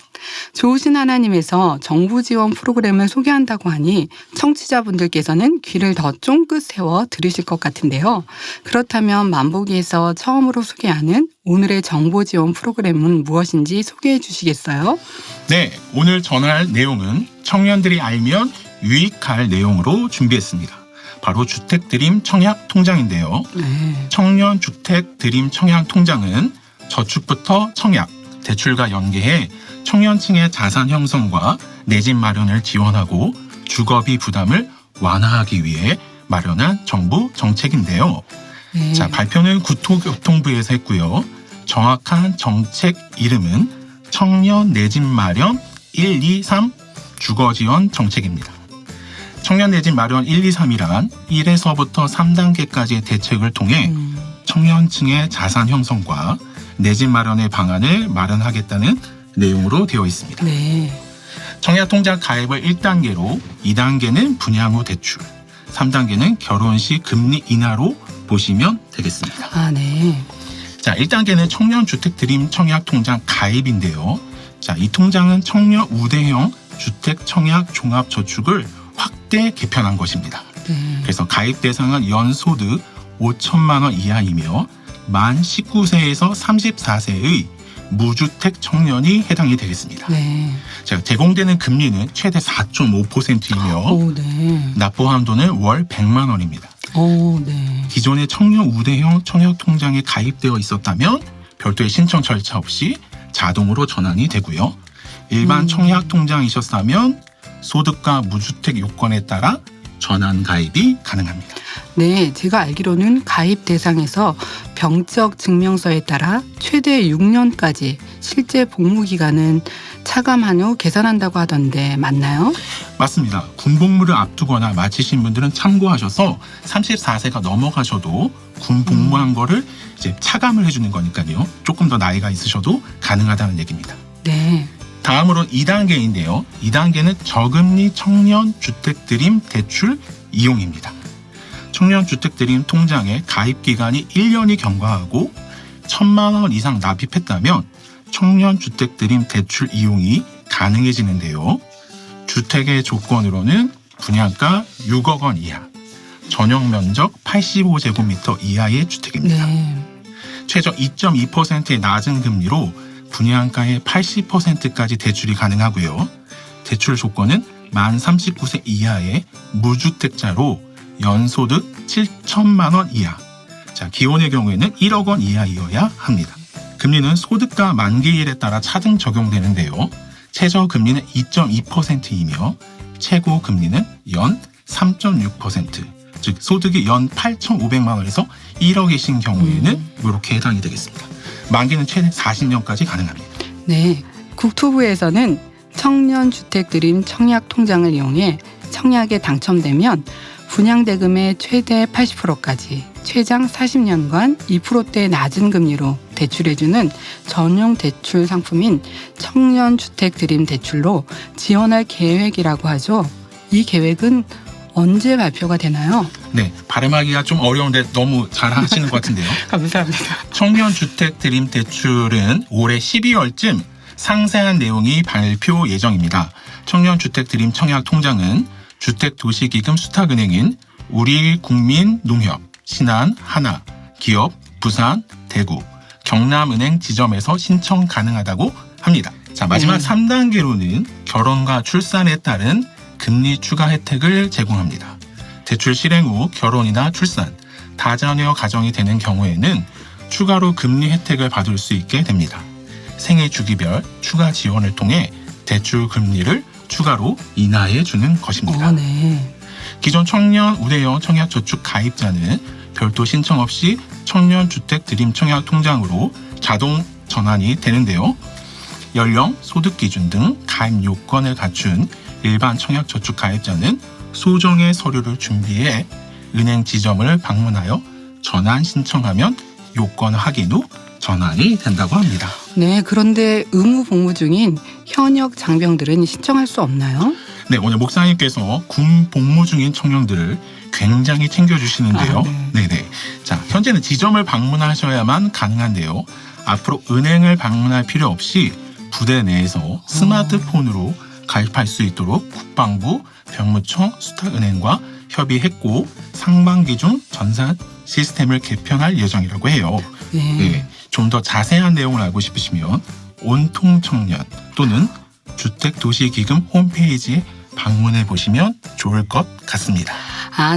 좋으신 하나님에서 정부 지원 프로그램을 소개한다고 하니 청취자분들께서는 귀를 더 쫑긋 세워 들으실 것 같은데요. 그렇다면 만보기에서 처음으로 소개하는 오늘의 정보 지원 프로그램은 무엇인지 소개해 주시겠어요? 네, 오늘 전할 내용은 청년들이 알면 유익할 내용으로 준비했습니다. 바로 주택드림 청약 통장인데요. 네. 청년 주택드림 청약 통장은 저축부터 청약, 대출과 연계해 청년층의 자산 형성과 내 집 마련을 지원하고 주거비 부담을 완화하기 위해 마련한 정부 정책인데요. 네. 자, 발표는 국토교통부에서 했고요. 정확한 정책 이름은 청년 내 집 마련 1, 2, 3 주거지원 정책입니다. 청년 내 집 마련 1, 2, 3이란 1에서부터 3단계까지의 대책을 통해 청년층의 자산 형성과 내 집 마련의 방안을 마련하겠다는 내용으로 되어 있습니다. 네. 청약통장 가입을 1단계로, 2단계는 분양 후 대출, 3단계는 결혼 시 금리 인하로 보시면 되겠습니다. 네. 자, 1단계는 청년주택드림 청약통장 가입인데요. 자, 이 통장은 청년 우대형 주택 청약 종합저축을 확대 개편한 것입니다. 네. 그래서 가입 대상은 연소득 5천만 원 이하이며 만 19세에서 34세의 무주택 청년이 해당이 되겠습니다. 네. 자, 제공되는 금리는 최대 4.5%이며 네. 납부 한도는 월 100만 원입니다. 네. 기존의 청년 우대형 청약통장에 가입되어 있었다면 별도의 신청 절차 없이 자동으로 전환이 되고요. 일반 청약통장이셨다면 소득과 무주택 요건에 따라 전환 가입이 가능합니다. 네, 제가 알기로는 가입 대상에서 병적 증명서에 따라 최대 6년까지 실제 복무 기간은 차감한 후 계산한다고 하던데 맞나요? 맞습니다. 군복무를 앞두거나 마치신 분들은 참고하셔서 34세가 넘어가셔도 군 복무한 거를 이제 차감을 해주는 거니까요. 조금 더 나이가 있으셔도 가능하다는 얘기입니다. 네. 다음으로 2단계인데요. 2단계는 저금리 청년 주택드림 대출 이용입니다. 청년 주택드림 통장의 가입 기간이 1년이 경과하고 1,000만 원 이상 납입했다면 청년 주택드림 대출 이용이 가능해지는데요. 주택의 조건으로는 분양가 6억 원 이하, 전용 면적 85제곱미터 이하의 주택입니다. 네. 최저 2.2%의 낮은 금리로 분양가의 80%까지 대출이 가능하고요. 대출 조건은 만 39세 이하의 무주택자로 연소득 7천만 원 이하. 자, 기혼의 경우에는 1억 원 이하이어야 합니다. 금리는 소득과 만기일에 따라 차등 적용되는데요. 최저 금리는 2.2%이며 최고 금리는 연 3.6%. 즉 소득이 연 8,500만 원에서 1억이신 경우에는 이렇게 해당이 되겠습니다. 만기는 최대 40년까지 가능합니다. 네. 국토부에서는 청년 주택드림 청약 통장을 이용해 청약에 당첨되면 분양대금의 최대 80%까지 최장 40년간 2%대 낮은 금리로 대출해주는 전용 대출 상품인 청년주택 드림 대출로 지원할 계획이라고 하죠. 이 계획은 언제 발표가 되나요? 네, 발음하기가 좀 어려운데 너무 잘 하시는 것 같은데요. 감사합니다. 청년주택 드림 대출은 올해 12월쯤 상세한 내용이 발표 예정입니다. 청년주택 드림 청약 통장은 주택도시기금 수탁은행인 우리국민농협, 신한, 하나, 기업, 부산, 대구, 경남은행 지점에서 신청 가능하다고 합니다. 자, 마지막 3단계로는 결혼과 출산에 따른 금리 추가 혜택을 제공합니다. 대출 실행 후 결혼이나 출산, 다자녀 가정이 되는 경우에는 추가로 금리 혜택을 받을 수 있게 됩니다. 생애 주기별 추가 지원을 통해 대출 금리를 추가로 인하해 주는 것입니다. 네. 기존 청년 우대형 청약저축 가입자는 별도 신청 없이 청년주택 드림 청약 통장으로 자동 전환이 되는데요. 연령, 소득 기준 등 가입 요건을 갖춘 일반 청약저축 가입자는 소정의 서류를 준비해 은행 지점을 방문하여 전환 신청하면 요건 확인 후 전환이 된다고 합니다. 네, 그런데 의무 복무 중인 현역 장병들은 신청할 수 없나요? 네, 오늘 목사님께서 군 복무 중인 청년들을 굉장히 챙겨주시는데요. 네네. 자, 현재는 지점을 방문하셔야만 가능한데요. 앞으로 은행을 방문할 필요 없이 부대 내에서 스마트폰으로 가입할 수 있도록 국방부, 병무청, 수탁은행과 협의했고 상반기 중 전산 시스템을 개편할 예정이라고 해요. 네, 좀 더 자세한 내용을 알고 싶으시면 온통청년 또는 주택도시기금 홈페이지에 방문해 보시면 좋을 것 같습니다.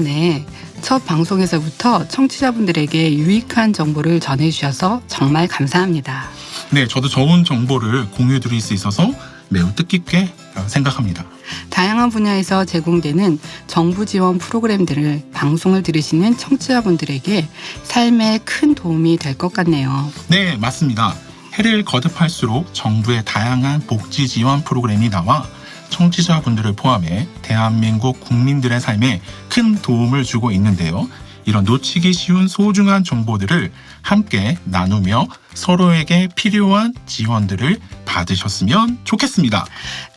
네. 첫 방송에서부터 청취자분들에게 유익한 정보를 전해주셔서 정말 감사합니다. 네, 저도 좋은 정보를 공유 드릴 수 있어서 매우 뜻깊게 생각합니다. 다양한 분야에서 제공되는 정부 지원 프로그램들을 방송을 들으시는 청취자분들에게 삶에 큰 도움이 될 것 같네요. 네, 맞습니다. 해를 거듭할수록 정부의 다양한 복지 지원 프로그램이 나와 청취자분들을 포함해 대한민국 국민들의 삶에 큰 도움을 주고 있는데요. 이런 놓치기 쉬운 소중한 정보들을 함께 나누며 서로에게 필요한 지원들을 받으셨으면 좋겠습니다.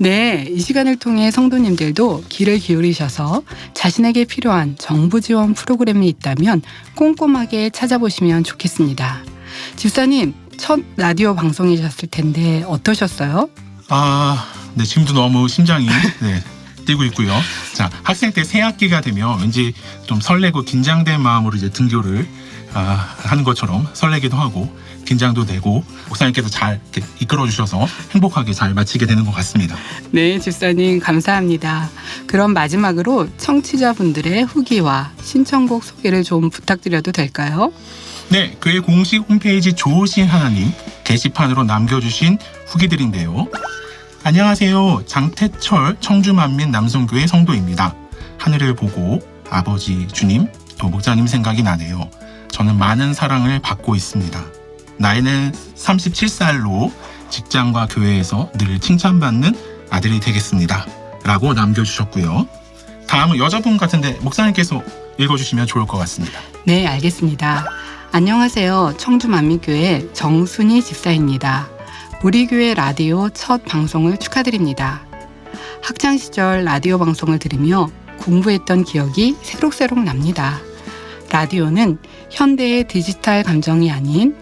네, 이 시간을 통해 성도님들도 귀를 기울이셔서 자신에게 필요한 정부 지원 프로그램이 있다면 꼼꼼하게 찾아보시면 좋겠습니다. 집사님, 첫 라디오 방송이셨을 텐데 어떠셨어요? 네, 지금도 너무 심장이 뛰고 있고요. 자, 학생 때 새 학기가 되면 왠지 좀 설레고 긴장된 마음으로 이제 등교를 하는 것처럼 설레기도 하고 긴장도 되고 목사님께서 잘 이렇게 이끌어 주셔서 행복하게 잘 마치게 되는 것 같습니다. 네, 집사님 감사합니다. 그럼 마지막으로 청취자분들의 후기와 신청곡 소개를 좀 부탁드려도 될까요? 네, 교회 공식 홈페이지 좋으신 하나님 게시판으로 남겨주신 후기들인데요. 안녕하세요. 장태철 청주만민 남성교회 성도입니다. 하늘을 보고 아버지 주님 또 목사님 생각이 나네요. 저는 많은 사랑을 받고 있습니다. 나이는 37살로 직장과 교회에서 늘 칭찬받는 아들이 되겠습니다. 라고 남겨주셨고요. 다음은 여자분 같은데 목사님께서 읽어주시면 좋을 것 같습니다. 네, 알겠습니다. 안녕하세요. 청주만민교회 정순희 집사입니다. 우리 교회 라디오 첫 방송을 축하드립니다. 학창시절 라디오 방송을 들으며 공부했던 기억이 새록새록 납니다. 라디오는 현대의 디지털 감정이 아닌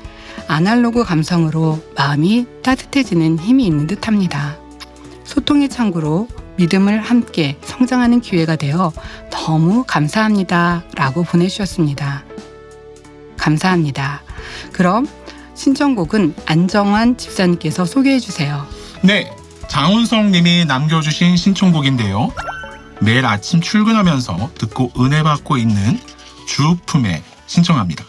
아날로그 감성으로 마음이 따뜻해지는 힘이 있는 듯합니다. 소통의 창구로 믿음을 함께 성장하는 기회가 되어 너무 감사합니다. 라고 보내주셨습니다. 감사합니다. 그럼 신청곡은 안정환 집사님께서 소개해 주세요. 네, 장훈성 님이 남겨주신 신청곡인데요. 매일 아침 출근하면서 듣고 은혜 받고 있는 주품에 신청합니다.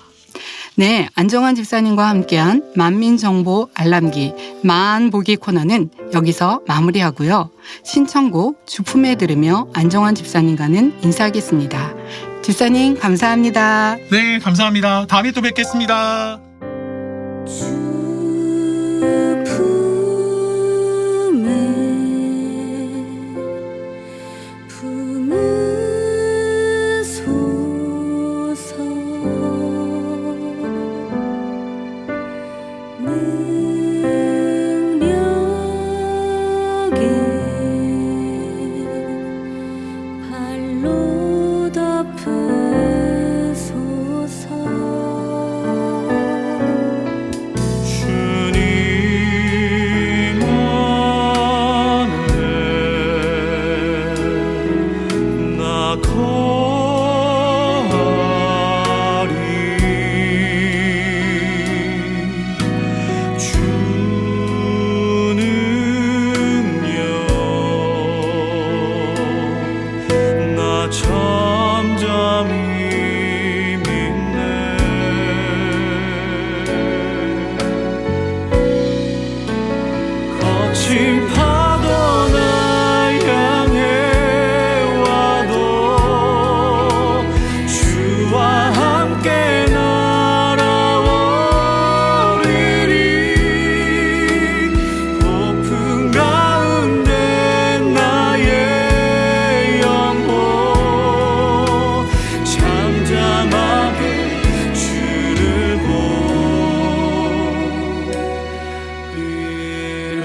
네, 안정환 집사님과 함께한 만민정보 알람기 만보기 코너는 여기서 마무리하고요. 신청곡 주품에 들으며 안정환 집사님과는 인사하겠습니다. 집사님 감사합니다. 네, 감사합니다. 다음에 또 뵙겠습니다. 품은 눈물로 덮으소서. 주님 안에 나 거하리. 주는요 나 잠잠히 믿네. 거친 파도 나 향해 와도 주와 함께 날아오리리. 고풍 가운데 나의 영혼 잠잠하게 주를 보리라.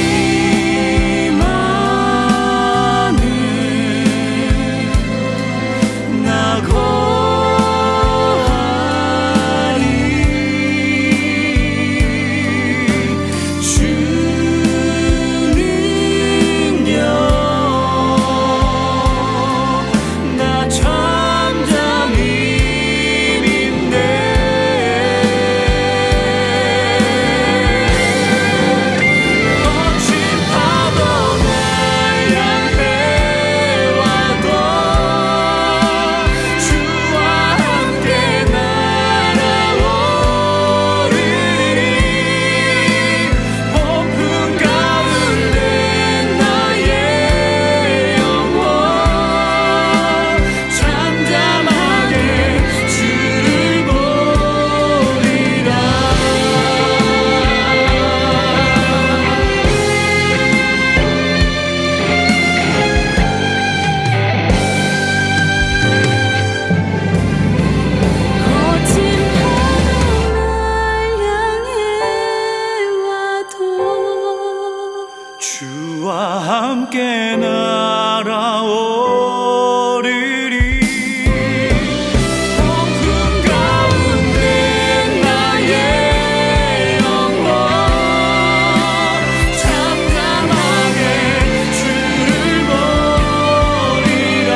주님 안에 나 거하리. 주는요 나 잠잠히 믿네. 거친 파도 날 향해 와도 주와 함께 날아오리리. 폭풍 가운데 나의 영혼 잠잠하게 주를 보리라. 거친 파도 날 향해 와도 주와 함께 날아오리리. 폭풍 가운데 나의 영혼 잠잠하게 주를 보리라.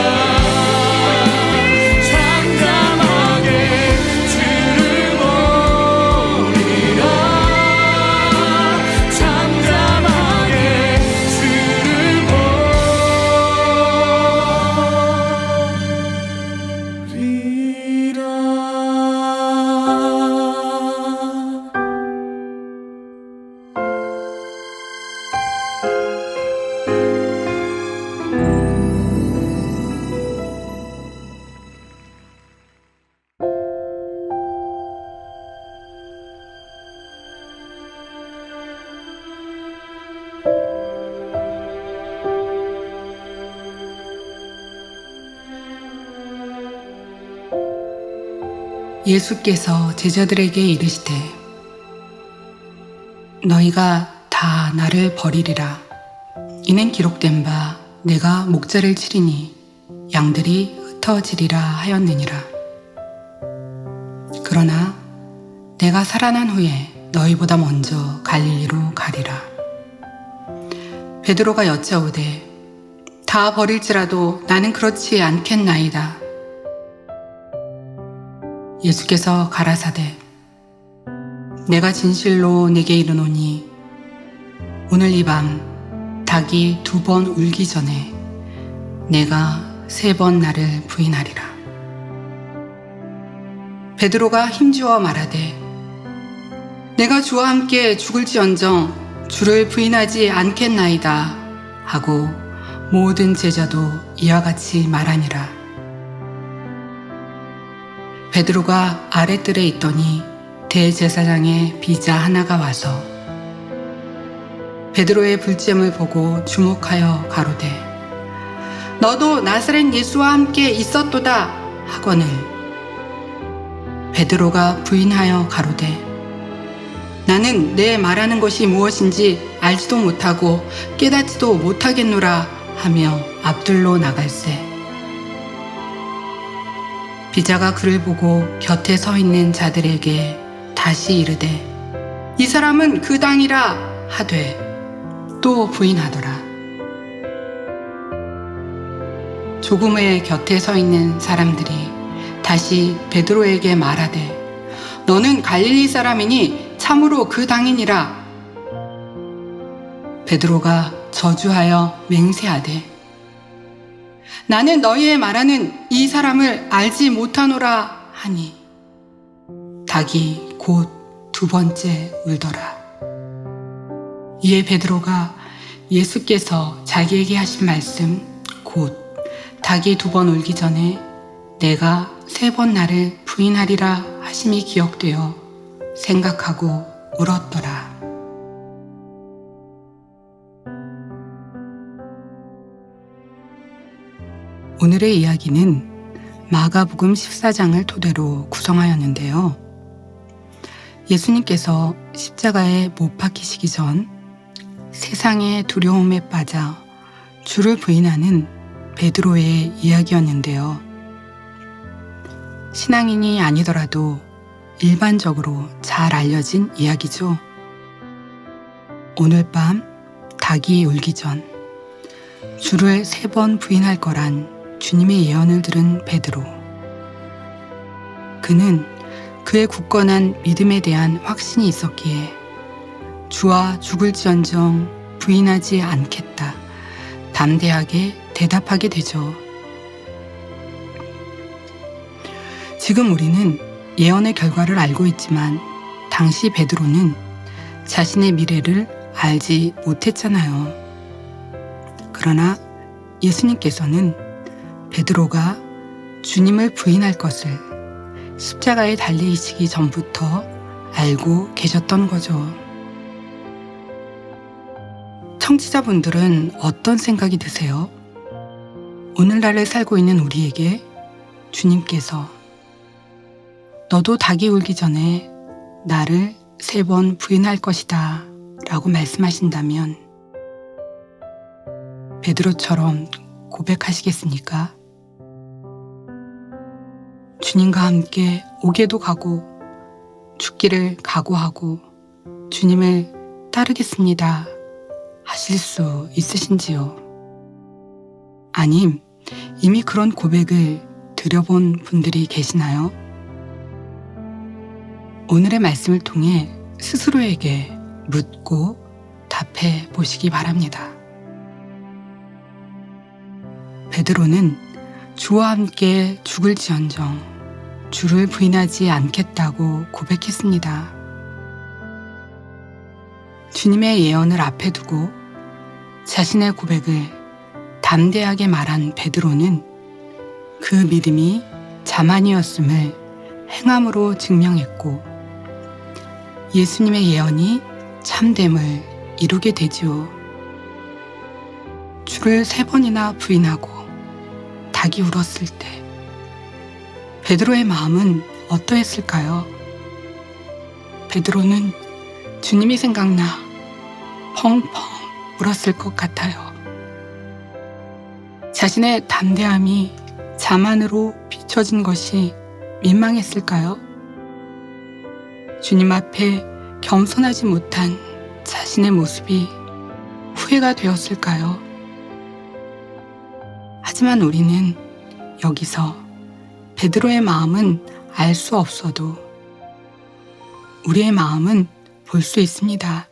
잠잠하게 주를 보리라. 잠잠하게 주를 보리라. 예수께서 제자들에게 이르시되 너희가 다 나를 버리리라. 이는 기록된 바 내가 목자를 치리니 양들이 흩어지리라 하였느니라. 그러나 내가 살아난 후에 너희보다 먼저 갈릴리로 가리라. 베드로가 여짜오되 다 버릴지라도 나는 그렇지 않겠나이다. 예수께서 가라사대 내가 진실로 내게 이르노니 오늘 이 밤 닭이 2번 울기 전에 내가 3번 나를 부인하리라. 베드로가 힘주어 말하되 내가 주와 함께 죽을지언정 주를 부인하지 않겠나이다 하고 모든 제자도 이와 같이 말하니라. 베드로가 아랫뜰에 있더니 대제사장의 비자 하나가 와서 베드로의 불잼을 보고 주목하여 가로되 너도 나사렛 예수와 함께 있었도다 하거늘 베드로가 부인하여 가로되 나는 내 말하는 것이 무엇인지 알지도 못하고 깨닫지도 못하겠노라 하며 앞들로 나갈새 비자가 그를 보고 곁에 서 있는 자들에게 다시 이르되 이 사람은 그 당이라 하되 또 부인하더라. 조금 후에 곁에 서 있는 사람들이 다시 베드로에게 말하되 너는 갈릴리 사람이니 참으로 그 당이니라. 베드로가 저주하여 맹세하되 나는 너희의 말하는 이 사람을 알지 못하노라 하니 닭이 곧 두 번째 울더라. 이에 베드로가 예수께서 자기에게 하신 말씀 곧 닭이 두 번 울기 전에 내가 세 번 나를 부인하리라 하심이 기억되어 생각하고 울었더라. 오늘의 이야기는 마가복음 14장을 토대로 구성하였는데요. 예수님께서 십자가에 못 박히시기 전 세상의 두려움에 빠져 주를 부인하는 베드로의 이야기였는데요. 신앙인이 아니더라도 일반적으로 잘 알려진 이야기죠. 오늘 밤 닭이 울기 전 주를 3번 부인할 거란 주님의 예언을 들은 베드로. 그는 그의 굳건한 믿음에 대한 확신이 있었기에 주와 죽을지언정 부인하지 않겠다 담대하게 대답하게 되죠. 지금 우리는 예언의 결과를 알고 있지만 당시 베드로는 자신의 미래를 알지 못했잖아요. 그러나 예수님께서는 베드로가 주님을 부인할 것을 십자가에 달리시기 전부터 알고 계셨던 거죠. 청취자분들은 어떤 생각이 드세요? 오늘날을 살고 있는 우리에게 주님께서 너도 닭이 울기 전에 나를 3번 부인할 것이다 라고 말씀하신다면 베드로처럼 고백하시겠습니까? 주님과 함께 오게도 가고 죽기를 각오하고 주님을 따르겠습니다 하실 수 있으신지요? 아님 이미 그런 고백을 드려본 분들이 계시나요? 오늘의 말씀을 통해 스스로에게 묻고 답해 보시기 바랍니다. 베드로는 주와 함께 죽을지언정 주를 부인하지 않겠다고 고백했습니다. 주님의 예언을 앞에 두고 자신의 고백을 담대하게 말한 베드로는 그 믿음이 자만이었음을 행함으로 증명했고 예수님의 예언이 참됨을 이루게 되지요. 주를 3번이나 부인하고 닭이 울었을 때 베드로의 마음은 어떠했을까요? 베드로는 주님이 생각나 펑펑 울었을 것 같아요. 자신의 담대함이 자만으로 비춰진 것이 민망했을까요? 주님 앞에 겸손하지 못한 자신의 모습이 후회가 되었을까요? 하지만 우리는 여기서 베드로의 마음은 알 수 없어도 우리의 마음은 볼 수 있습니다.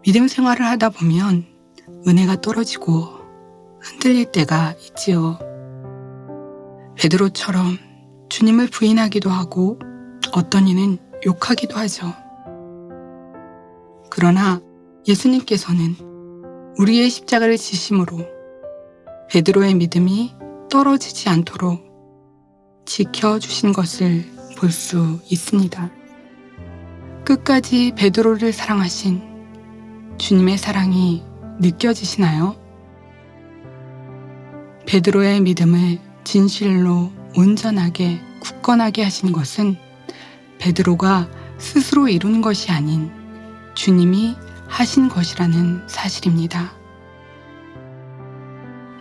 믿음 생활을 하다 보면 은혜가 떨어지고 흔들릴 때가 있지요. 베드로처럼 주님을 부인하기도 하고 어떤 이는 욕하기도 하죠. 그러나 예수님께서는 우리의 십자가를 지심으로 베드로의 믿음이 떨어지지 않도록 지켜주신 것을 볼 수 있습니다. 끝까지 베드로를 사랑하신 주님의 사랑이 느껴지시나요? 베드로의 믿음을 진실로 온전하게 굳건하게 하신 것은 베드로가 스스로 이룬 것이 아닌 주님이 하신 것이라는 사실입니다.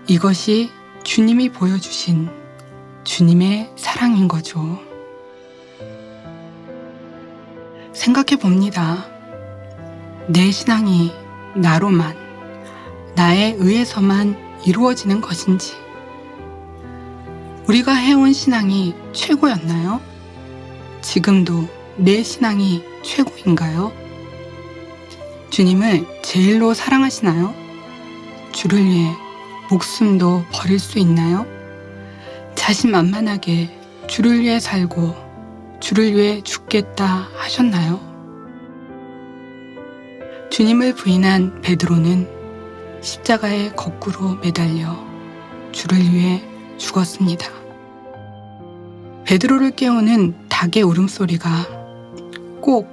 이것이 주님이 보여주신 주님의 사랑인 거죠. 생각해 봅니다. 내 신앙이 나로만, 나에 의해서만 이루어지는 것인지, 우리가 해온 신앙이 최고였나요? 지금도 내 신앙이 최고인가요? 주님을 제일로 사랑하시나요? 주를 위해 목숨도 버릴 수 있나요? 자신만만하게 주를 위해 살고 주를 위해 죽겠다 하셨나요? 주님을 부인한 베드로는 십자가에 거꾸로 매달려 주를 위해 죽었습니다. 베드로를 깨우는 닭의 울음소리가 꼭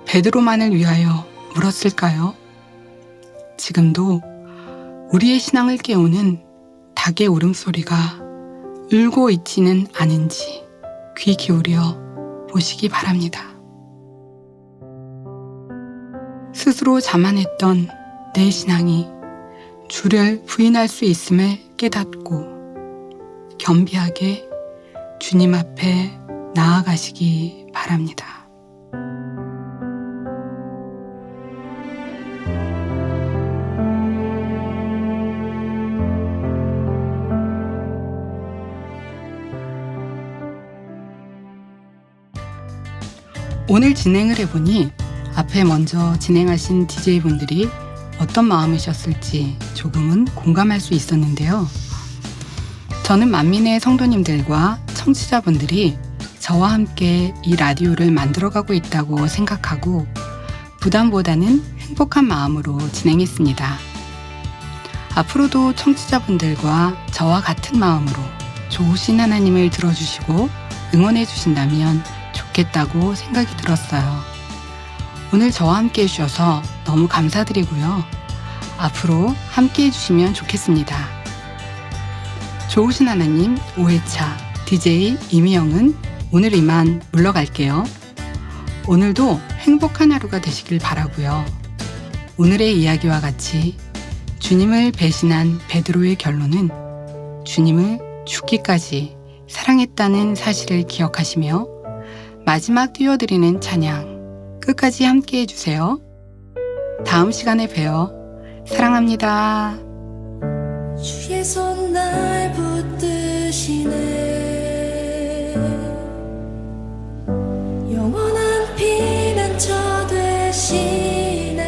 베드로만을 위하여 울었을까요? 지금도 우리의 신앙을 깨우는 닭의 울음소리가 울고 있지는 않은지 귀 기울여 보시기 바랍니다. 스스로 자만했던 내 신앙이 주를 부인할 수 있음을 깨닫고 겸비하게 주님 앞에 나아가시기 바랍니다. 오늘 진행을 해보니 앞에 먼저 진행하신 DJ분들이 어떤 마음이셨을지 조금은 공감할 수 있었는데요. 저는 만민의 성도님들과 청취자분들이 저와 함께 이 라디오를 만들어가고 있다고 생각하고 부담보다는 행복한 마음으로 진행했습니다. 앞으로도 청취자분들과 저와 같은 마음으로 좋으신 하나님을 들어주시고 응원해 주신다면 좋겠다고 생각이 들었어요. 오늘 저와 함께 해주셔서 너무 감사드리고요. 앞으로 함께 해주시면 좋겠습니다. 좋으신 하나님 5회차 DJ 이미영은 오늘 이만 물러갈게요. 오늘도 행복한 하루가 되시길 바라고요. 오늘의 이야기와 같이 주님을 배신한 베드로의 결론은 주님을 죽기까지 사랑했다는 사실을 기억하시며 마지막 띄워드리는 찬양 끝까지 함께 해주세요. 다음 시간에 봬요. 사랑합니다. 주의 손 날 붙드시네. 영원한 피난처 되시네.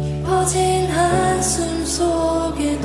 깊어진 한숨 속에